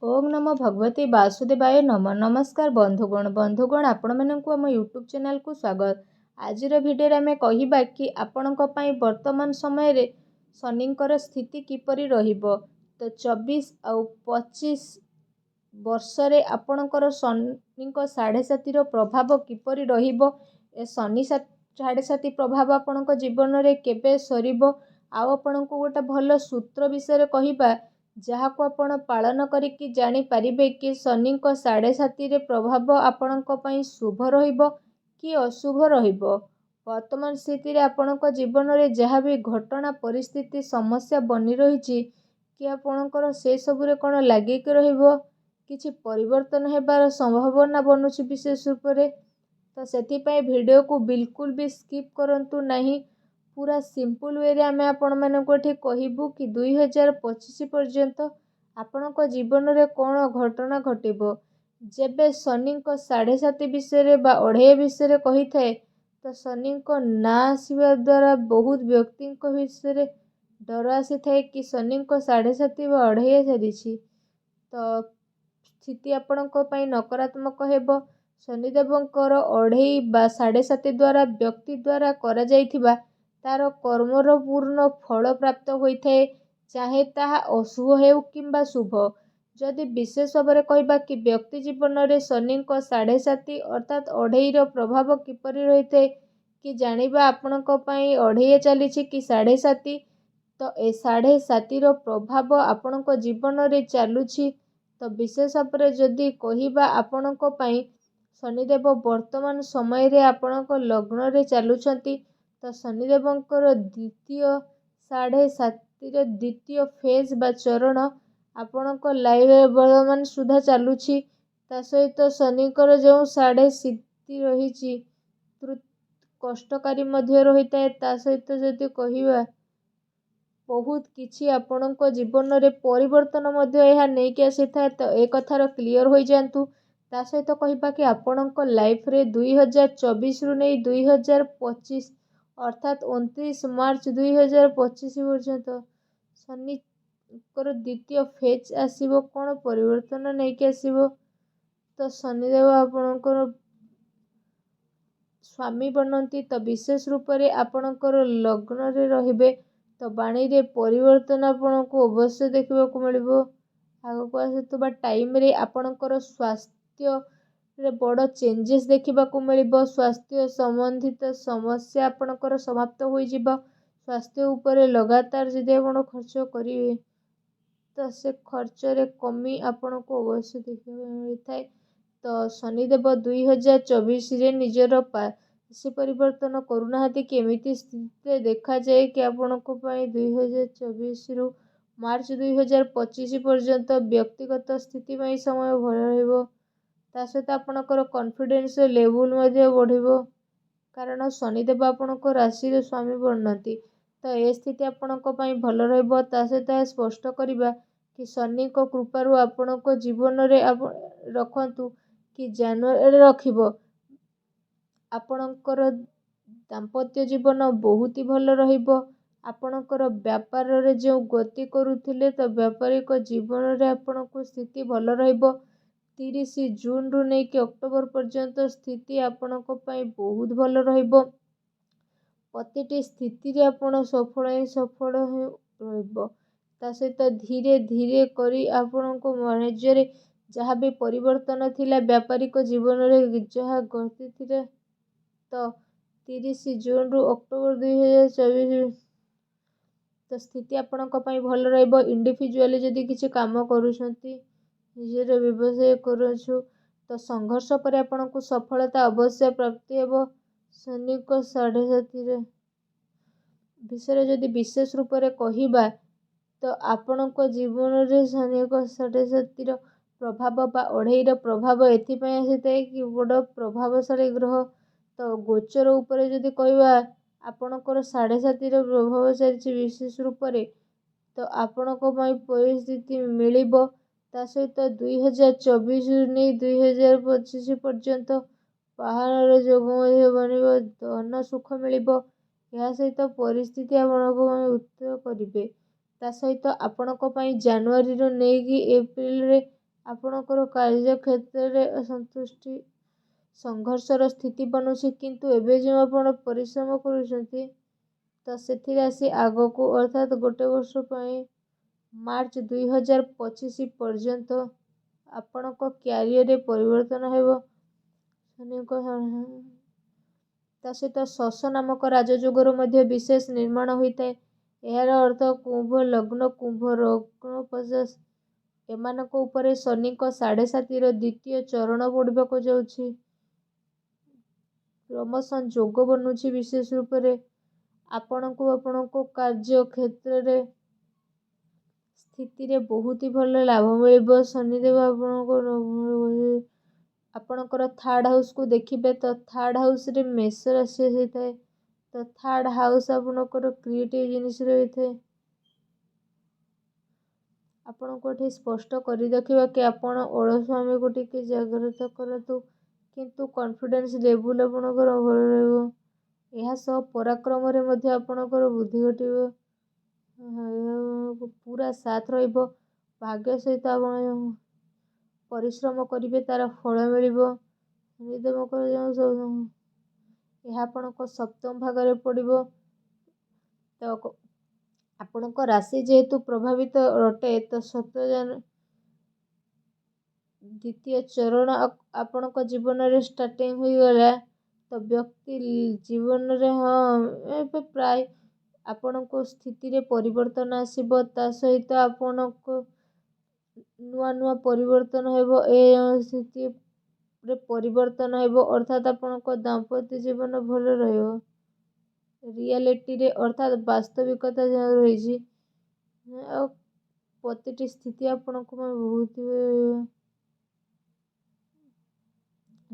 ओम नमो भगवते वासुदेवाय नम नमस्कार बंधुगण आपण मानकु आम यूट्यूब चैनल को स्वागत। आजिर भिडियो आम कहिबा कि आपणक पई वर्तमान समय रे शनिंकर स्थिति किपरि रहिबो। तो 24 आउ 25 वर्ष रे आपणकर शनिंक 7.5 रो प्रभाव किपरि रहिबो। ए शनि 7.5 प्रभाव आपणक जीवन रे केबे सरिबो। आउ आपणक गोटे भल सूत्र विषय कहिबा जहाको आपण पालन करिकी जानी पारिबे कि शनिंक 7.5 प्रभाव आपणक पई शुभ रहिबो कि अशुभ रहिबो। वर्तमान स्थिति रे आपणक जीवन रे जहा भी घटना परिस्थिति समस्या बनी रहिछि कि आपणकर से सब रे कोन लागि के रहिबो किछि परिवर्तन हेबार संभावना बनुछि विशेष रूप रे। तो सेति पई वीडियो को बिल्कुल भी स्किप करंतु नहीं। पूरा सिंपल वे रे आमे आपण मानको एठी कहिबु कि 2025 पर्यंत आपणक जीवन रे कोन घटना घटिबो। जेबे शनिंक 7.5 विषय रे बा 2.5 विषय रे कहि थाए तो शनिंक ना आसीबा द्वारा बहुत व्यक्तिंक विषय रे डर आसी थाए कि शनिंक 7.5 बा 2.5 सारिछि। तो स्थिति आपणक पई नकारात्मक हेबो। शनिदेवंकर 2.5 बा 7.5 द्वारा व्यक्ति द्वारा करा जाइथिबा तार कर्मर पूर्ण फल प्राप्त होइथाए, चाहे ताहा अशुभ हेउ किंबा शुभ। जदि विशेष भाव कहिबा कि व्यक्ति जीवन रे शनिंक 7.5 अर्थात 2.5 रो प्रभाव किपरि रहिथाए कि जानिबा आपणक पई 2.5 चलिछि कि 7.5। तो ए 7.5 रो प्रभाव आपणक जीवन रे चालुछि। तो विशेष भाव जदि कहिबा आपणक पई शनिदेव वर्तमान समय रे आपणक लग्न रे चालुछंती। तो शनिदेवंकर द्वितीय 7.5 रे द्वितीय फेज बा चरण आपणक लाइफ वर्तमान सुधा चालुछि। ता सहित शनिकर जो 7.5 रहिछि कष्टकारी मध्य रहिताए। ता सहित जदि कहिबा बहुत किछि आपणक जीवन रे परिवर्तन मध्य एहा नै कि आसीथाए। तो ए कथार क्लियर होई जांतु। ता सहित कहिबा कि आपणक लाइफ रे 2024 रु नै 2025 अर्थात 29 मार्च 2025 पर्यंत शनिकर द्वितीय फेज आसीबो कोन परिवर्तन नै कि आसीबो। तो शनिदेव आपणकर स्वामी बनंती। तो विशेष रूप रे आपणकर लग्न रे रहिबे। तो बाणी रे परिवर्तन आपणको अवश्य देखिबा को मिलिबो। आगको आसुतबा टाइम रे आपणकर स्वास्थ्य रे बड़ चेंजेस देखिबा को मिलिबो। स्वास्थ्य संबंधित समस्या आपणकर समाप्त होई जिवो। स्वास्थ्य ऊपर लगातार जदि आपण खर्च करिवे तो से खर्च रे कमी आपणको अवश्य देखिबा मिलिथाए। तो शनिदेव 2024 रे निजर राशि परिवर्तन करुनाहांती कि एमिति स्थिति देखा जाए कि आपणको पई 2024 रु मार्च 2025 पर्यंत व्यक्तिगत स्थिति पई समय भल रहइबो। ता सहित आपणकर कॉन्फिडेंस लेवल मध्ये बढ़िबो कारण शनिदेव आपणक राशि रे स्वामी बनंती। तो ए स्थिति आपणक पई भल रहइबो। ता सहित स्पष्ट करिबा कि शनि को कृपा रु आपणक जीवन रे रखंतु कि जानुआरी रखिबो। आपणकर दाम्पत्य जीवन बहुत ही भल रहिबो। आपणकर व्यापार रे जो गति करुथिले तो व्यापारिक जीवन रे आपणक स्थिति भल रहिबो। 30 जून रु नै कि अक्टोबर पर्यंत स्थिति आपणक पई बहुत भल रहिबो। प्रतिटी स्थिति रे आपण सफल रहिबो। ता सहित धीरे धीरे करी आपणक वाणिज्य रे जहा भी परिवर्तन थिला व्यापारिक जीवन रे जहा गति थिले तो 30 जून रु अक्टोबर 2024 तो स्थिति आपणक पई भल रहिबो। इंडिविजुअली जदि किछि काम करूछंती निजर व्यवसाय करूछु तो संघर्ष पर आपणको सफलता अवश्य प्राप्ति हेबो। शनिक 7.5 रे विषय जदि विशेष रूप रे कहिबा तो आपणको जीवन रे शनिक 7.5 रो प्रभाव बा 2.5 रो प्रभाव एथि पई आसीताए कि बड़ प्रभावशाली ग्रह। तो गोचर ऊपर जदि कहिबा आपणकर 7.5 रो प्रभाव सारिछि विशेष रूप रे तो आपणक पई परिस्थिति मिलिबो। ता सहित 2024 रु नै 2025 पर्यंत पहाड़ जोग मध्ये बनिबो। धन सुख मिलिबो। या सहित परिस्थिति आपणक पई उत्तर करिबे। ता सहित आपणक पई जनवरी रु नै कि एप्रिल रे ଆପଣଙ୍କର କାର୍ଯ୍ୟକ୍ଷେତ୍ରରେ ଅସନ୍ତୁଷ୍ଟି ସଂଘର୍ଷର ସ୍ଥିତି ବନୁଛି, କିନ୍ତୁ ଏବେ ଯେଉଁ ଆପଣ ପରିଶ୍ରମ କରୁଛନ୍ତି ତ ସେଥିରେ ଆସି ଆଗକୁ ଅର୍ଥାତ୍ ଗୋଟେ ବର୍ଷ ପାଇଁ ମାର୍ଚ୍ଚ 2025 ପର୍ଯ୍ୟନ୍ତ ଆପଣଙ୍କ କ୍ୟାରିୟରରେ ପରିବର୍ତ୍ତନ ହେବ। ତା ସହିତ ଶଶ ନାମକ ରାଜଯୋଗର ମଧ୍ୟ ବିଶେଷ ନିର୍ମାଣ ହୋଇଥାଏ। ଏହାର ଅର୍ଥ କୁମ୍ଭ ଲଗ୍ନ, କୁମ୍ଭ ଲଗ୍ନ 50 ଏମାନଙ୍କ ଉପରେ ଶନିଙ୍କ 7.5ର ଦ୍ୱିତୀୟ ଚରଣ ପଡ଼ିବାକୁ ଯାଉଛି। ପ୍ରମୋସନ ଯୋଗ ବନୁଛି। ବିଶେଷ ରୂପରେ ଆପଣଙ୍କୁ ଆପଣଙ୍କ କାର୍ଯ୍ୟ କ୍ଷେତ୍ରରେ ସ୍ଥିତିରେ ବହୁତ ଭଲ ଲାଭ ମିଳିବ। ଶନିଦେବ ଆପଣଙ୍କର ଥାର୍ଡ ହାଉସକୁ ଦେଖିବେ ତ ଥାର୍ଡ ହାଉସରେ ମେଷ ରାଶି ହୋଇଥାଏ। ତ ଥାର୍ଡ ହାଉସ ଆପଣଙ୍କର କ୍ରିଏଟିଭ ଜିନିଷ ରହିଥାଏ। ଆପଣଙ୍କୁ ଏଠି ସ୍ପଷ୍ଟ କରି ଦେଖିବା କି ଆପଣ ଅଳସୁଆମୀକୁ ଟିକେ ଜାଗ୍ରତ କରନ୍ତୁ, କିନ୍ତୁ କନଫିଡେନ୍ସ ଲେବୁଲ ଆପଣଙ୍କର ଭଲ ରହିବ। ଏହା ସହ ପରାକ୍ରମରେ ମଧ୍ୟ ଆପଣଙ୍କର ବୃଦ୍ଧି ଘଟିବ। ପୁରା ସାଥ ରହିବ। ଭାଗ୍ୟ ସହିତ ଆପଣ ପରିଶ୍ରମ କରିବେ, ତାର ଫଳ ମିଳିବ। ଏହା ଆପଣଙ୍କ ସପ୍ତମ ଭାଗରେ ପଡ଼ିବ। ତ ଆପଣଙ୍କ ରାଶି ଯେହେତୁ ପ୍ରଭାବିତ ଅଟେ, ତ 7 ଦ୍ୱିତୀୟ ଚରଣ ଆପଣଙ୍କ ଜୀବନରେ ଷ୍ଟାର୍ଟିଂ ହୋଇଗଲା। ତ ବ୍ୟକ୍ତି ଜୀବନରେ ଏବେ ପ୍ରାୟ ଆପଣଙ୍କ ସ୍ଥିତିରେ ପରିବର୍ତ୍ତନ ଆସିବ। ତା ସହିତ ଆପଣଙ୍କ ନୂଆ ପରିବର୍ତ୍ତନ ହେବ। ଏ ସ୍ଥିତିରେ ପରିବର୍ତ୍ତନ ହେବ ଅର୍ଥାତ୍ ଆପଣଙ୍କ ଦାମ୍ପତ୍ୟ ଜୀବନ ଭଲ ରହିବ। ରିଆଲିଟିରେ ଅର୍ଥାତ୍ ବାସ୍ତବିକତା ଯେଉଁ ରହିଛି, ଆଉ ପ୍ରତିଟି ସ୍ଥିତି ଆପଣଙ୍କ ପାଇଁ ବହୁତ ରହିବ।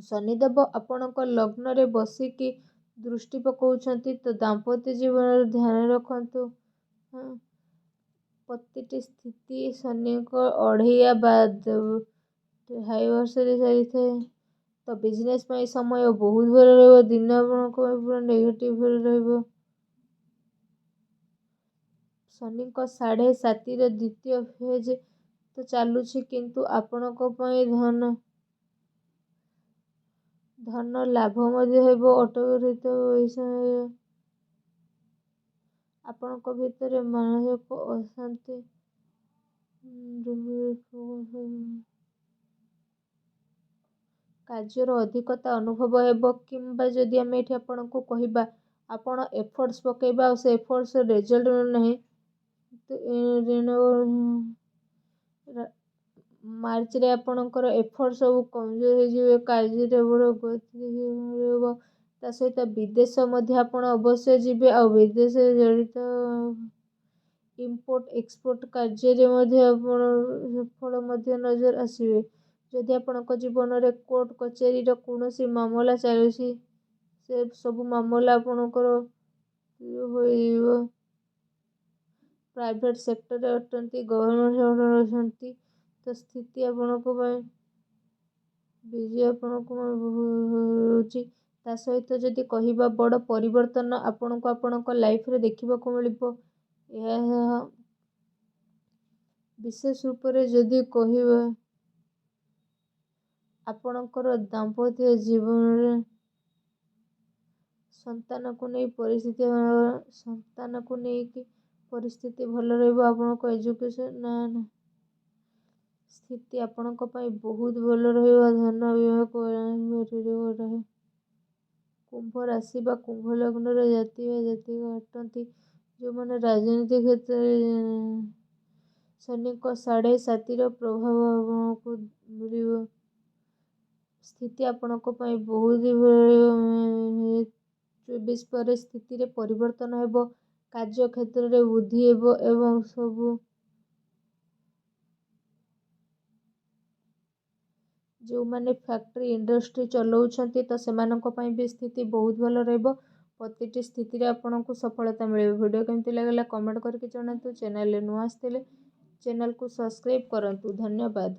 ଶନିଦେବ ଆପଣଙ୍କ ଲଗ୍ନରେ ବସିକି ଦୃଷ୍ଟି ପକାଉଛନ୍ତି, ତ ଦାମ୍ପତ୍ୟ ଜୀବନରେ ଧ୍ୟାନ ରଖନ୍ତୁ। ପ୍ରତିଟି ସ୍ଥିତି ଶନିଙ୍କ ଅଢ଼େଇଆ ବା ହାଇ ବର୍ଷରେ ଚାଲିଥାଏ। ତ ବିଜନେସ୍ ପାଇଁ ସମୟ ବହୁତ ଭଲ ରହିବ। ଦିନ ଆପଣଙ୍କ ପାଇଁ ପୁରା ନେଗେଟିଭ ଭଲ ରହିବ। ଶନିଙ୍କ 7.5ର ଦ୍ୱିତୀୟ ଫେଜ୍ ତ ଚାଲୁଛି, କିନ୍ତୁ ଆପଣଙ୍କ ପାଇଁ ଧନ ଲାଭ ମଧ୍ୟ ହେବ। ଅଟକି ରହିଥିବା ପଇସା ମିଳିବ। ଆପଣଙ୍କ ଭିତରେ ମାନସିକ ଅଶାନ୍ତି କାର୍ଯ୍ୟର ଅଧିକତା ଅନୁଭବ ହେବ, କିମ୍ବା ଯଦି ଆମେ ଏଠି ଆପଣଙ୍କୁ କହିବା ଆପଣ ଏଫର୍ଟସ୍ ପକେଇବା ଆଉ ସେ ଏଫର୍ଟସର ରେଜଲ୍ଟ ମିଳୁନାହିଁ, ମାର୍ଚ୍ଚରେ ଆପଣଙ୍କର ଏଫର୍ଟ ସବୁ କମଜୋର ହେଇଯିବେ। କାର୍ଯ୍ୟରେ ବଡ଼ ଗତି ମିଳିବ। ତା ସହିତ ବିଦେଶ ମଧ୍ୟ ଆପଣ ଅବଶ୍ୟ ଯିବେ, ଆଉ ବିଦେଶରେ ଜଡ଼ିତ ଇମ୍ପୋର୍ଟ ଏକ୍ସପୋର୍ଟ କାର୍ଯ୍ୟରେ ମଧ୍ୟ ଆପଣ ସଫଳ ମଧ୍ୟ ନଜର ଆସିବେ। ଯଦି ଆପଣଙ୍କ ଜୀବନରେ କୋର୍ଟ କଚେରୀର କୌଣସି ମାମଲା ଚାଲୁଛି, ସେ ସବୁ ମାମଲା ଆପଣଙ୍କର ହୋଇଯିବ। ପ୍ରାଇଭେଟ ସେକ୍ଟରରେ ଅଟନ୍ତି, ଗଭର୍ଣ୍ଣମେଣ୍ଟ ସେକ୍ଟରରେ ଅଛନ୍ତି, ତ ସ୍ଥିତି ଆପଣଙ୍କ ପାଇଁ ବିଜୟ ଆପଣଙ୍କ ପାଇଁ ରହୁଛି। ତା ସହିତ ଯଦି କହିବା ବଡ଼ ପରିବର୍ତ୍ତନ ଆପଣଙ୍କୁ ଆପଣଙ୍କ ଲାଇଫରେ ଦେଖିବାକୁ ମିଳିବ। ଏହା ବିଶେଷ ରୂପରେ ଯଦି କହିବା ଆପଣଙ୍କର ଦାମ୍ପତ୍ୟ ଜୀବନରେ ସନ୍ତାନକୁ ନେଇକି ପରିସ୍ଥିତି ଭଲ ରହିବ। ଆପଣଙ୍କ ଏଜୁକେସନ ସ୍ଥିତି ଆପଣଙ୍କ ପାଇଁ ବହୁତ ଭଲ ରହିବ। ଧନ ବିବାହ କୁମ୍ଭ ରାଶି ବା କୁମ୍ଭ ଲଗ୍ନର ଜାତି ବା ଜାତିକା ଅଟନ୍ତି, ଯେଉଁମାନେ ରାଜନୀତି କ୍ଷେତ୍ରରେ ଶନିଙ୍କ 7.5ର ପ୍ରଭାବ ଆପଣଙ୍କୁ ମିଳିବ। ସ୍ଥିତି ଆପଣଙ୍କ ପାଇଁ ବହୁତ ଭଲ ରହିବ। 24 ପରେ ସ୍ଥିତିରେ ପରିବର୍ତ୍ତନ ହେବ। କାର୍ଯ୍ୟ କ୍ଷେତ୍ରରେ ବୃଦ୍ଧି ହେବ ଏବଂ ଯେଉଁମାନେ ଫ୍ୟାକ୍ଟ୍ରି ଇଣ୍ଡଷ୍ଟ୍ରି ଚଲାଉଛନ୍ତି, ତ ସେମାନଙ୍କ ପାଇଁ ବି ସ୍ଥିତି ବହୁତ ଭଲ ରହିବ। ପ୍ରତିଟି ସ୍ଥିତିରେ ଆପଣଙ୍କୁ ସଫଳତା ମିଳିବ। ଭିଡ଼ିଓ କେମିତି ଲାଗିଲା କମେଣ୍ଟ କରିକି ଜଣାନ୍ତୁ। ଚ୍ୟାନେଲରେ ନୂଆ ଆସିଥିଲେ ଚ୍ୟାନେଲକୁ ସବସ୍କ୍ରାଇବ୍ କରନ୍ତୁ। ଧନ୍ୟବାଦ।